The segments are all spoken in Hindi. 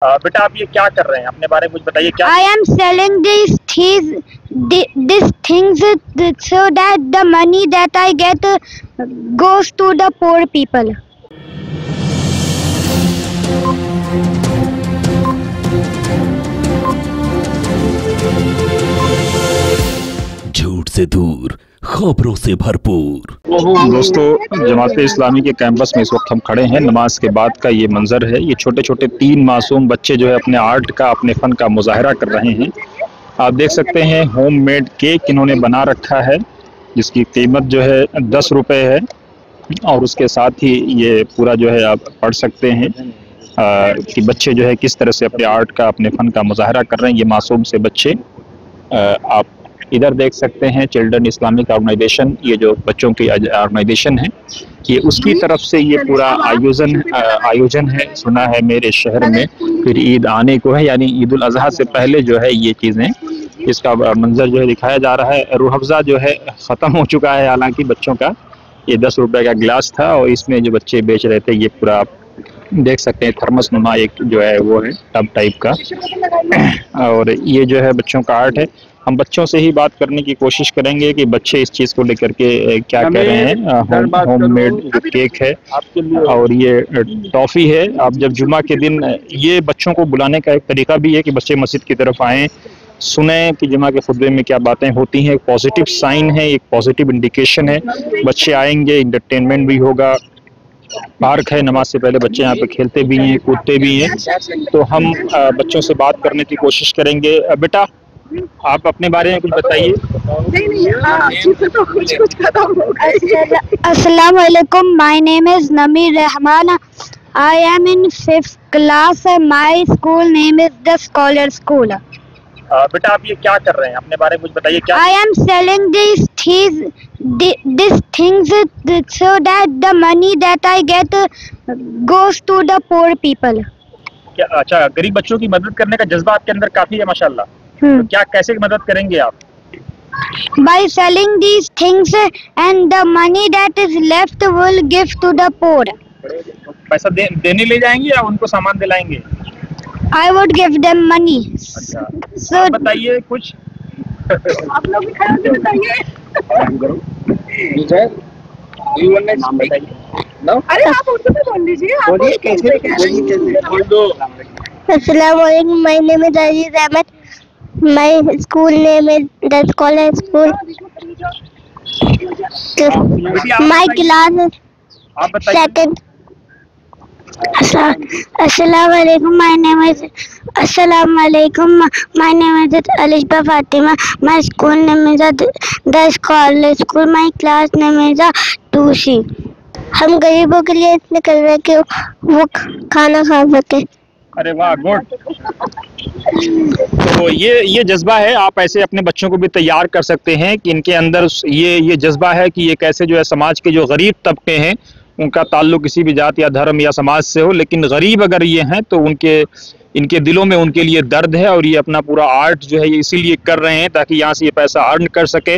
बेटा आप ये क्या कर रहे हैं, अपने बारे में कुछ बताइए। क्या I am selling these things so that the money that I get goes to the poor people. झूठ से दूर, खबरों से भरपूर। दोस्तों, जमात इस्लामी के कैंपस में इस वक्त हम खड़े हैं। नमाज के बाद का ये मंजर है। ये छोटे छोटे 3 मासूम बच्चे जो है अपने आर्ट का, अपने फन का मुजाहरा कर रहे हैं। आप देख सकते हैं होममेड केक इन्होंने बना रखा है, जिसकी कीमत जो है 10 रुपये है। और उसके साथ ही ये पूरा जो है आप पढ़ सकते हैं कि बच्चे जो है किस तरह से अपने आर्ट का, अपने फन का मुजाहरा कर रहे हैं। ये मासूम से बच्चे आप इधर देख सकते हैं चिल्ड्रन इस्लामिक ऑर्गेनाइजेशन, ये जो बच्चों की ऑर्गेनाइजेशन है, ये उसकी तरफ से ये पूरा आयोजन है। सुना है मेरे शहर में फिर ईद आने को है, यानी ईद उल अजहा से पहले जो है ये चीज़ें, इसका मंजर जो है दिखाया जा रहा है। रूह अफ़ज़ा जो है ख़त्म हो चुका है, हालांकि बच्चों का ये 10 रुपये का गिलास था और इसमें जो बच्चे बेच रहे थे ये पूरा देख सकते हैं थर्मस नुमा एक जो है वो है टब टाइप का। और ये जो है बच्चों का आर्ट है। हम बच्चों से ही बात करने की कोशिश करेंगे कि बच्चे इस चीज़ को लेकर के क्या कह रहे हैं। होममेड केक है और ये टॉफ़ी है। आप जब जुमा के दिन, ये बच्चों को बुलाने का एक तरीका भी है कि बच्चे मस्जिद की तरफ आएँ, सुने कि जुमा के खुतबे में क्या बातें होती हैं। एक पॉजिटिव साइन है, एक पॉजिटिव इंडिकेशन है। बच्चे आएंगे, इंटरटेनमेंट भी होगा, पार्क है, नमाज से पहले बच्चे यहाँ पे खेलते भी हैं, कूदते भी हैं। तो हम बच्चों से बात करने की कोशिश करेंगे। बेटा आप अपने बारे में कुछ बताइए। Assalamu alaikum. My name is Namir Rahman. I am in 5th class. My school name is the Scholar School. बेटा आप ये क्या कर रहे हैं, अपने बारे में कुछ बताइए। क्या I am selling these things so that the money that I get goes to the poor people. क्या अच्छा, गरीब बच्चों की मदद करने का जज्बा आपके अंदर काफी है माशाल्लाह। तो क्या कैसे मदद करेंगे आप? By selling these things and the money that is left will give to the poor. पैसा देने ले जाएंगे या उनको सामान दिलाएंगे? I would give them money. अच्छा, So आप बताइए कुछ। आप लोग भी खड़े होकर बताइए। नाम बताइए। अरे आप उर्दू में बोल लीजिए। बोलिए कैसे बोल दो। Assalamu alaikum. My name is Aziz Ahmed. My school name is the Scholar School. My class is आप बताइए। second. Assalamu alaikum. My name is Alishba Fatima. My school name is the Scholar School. My class name is 2C. हम गरीबों के लिए इतने कर रहे हैं कि वो खाना खा सके। अरे वाह, गुड। तो ये जज्बा है। आप ऐसे अपने बच्चों को भी तैयार कर सकते हैं कि इनके अंदर ये जज्बा है कि ये कैसे जो है समाज के जो गरीब तबके हैं, उनका ताल्लुक किसी भी जात या धर्म या समाज से हो, लेकिन गरीब अगर ये हैं तो इनके दिलों में उनके लिए दर्द है। और ये अपना पूरा आर्ट जो है ये इसीलिए कर रहे हैं ताकि यहाँ से ये पैसा अर्न कर सके।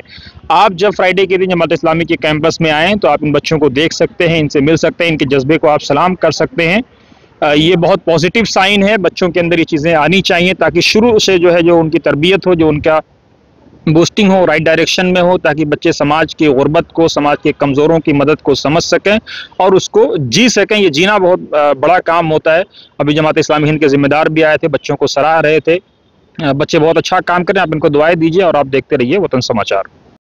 आप जब फ्राइडे के दिन जमात इस्लामी के कैंपस में आएँ तो आप इन बच्चों को देख सकते हैं, इनसे मिल सकते हैं, इनके जज्बे को आप सलाम कर सकते हैं। ये बहुत पॉजिटिव साइन है। बच्चों के अंदर ये चीज़ें आनी चाहिए ताकि शुरू से जो है जो उनकी तरबियत हो, जो उनका बूस्टिंग हो, राइट डायरेक्शन में हो, ताकि बच्चे समाज की गुर्बत को, समाज के कमज़ोरों की मदद को समझ सकें और उसको जी सकें। ये जीना बहुत बड़ा काम होता है। अभी जमात इस्लामी हिंद के ज़िम्मेदार भी आए थे, बच्चों को सराह रहे थे। बच्चे बहुत अच्छा काम करें। आप इनको दुआएं दीजिए और आप देखते रहिए वतन समाचार।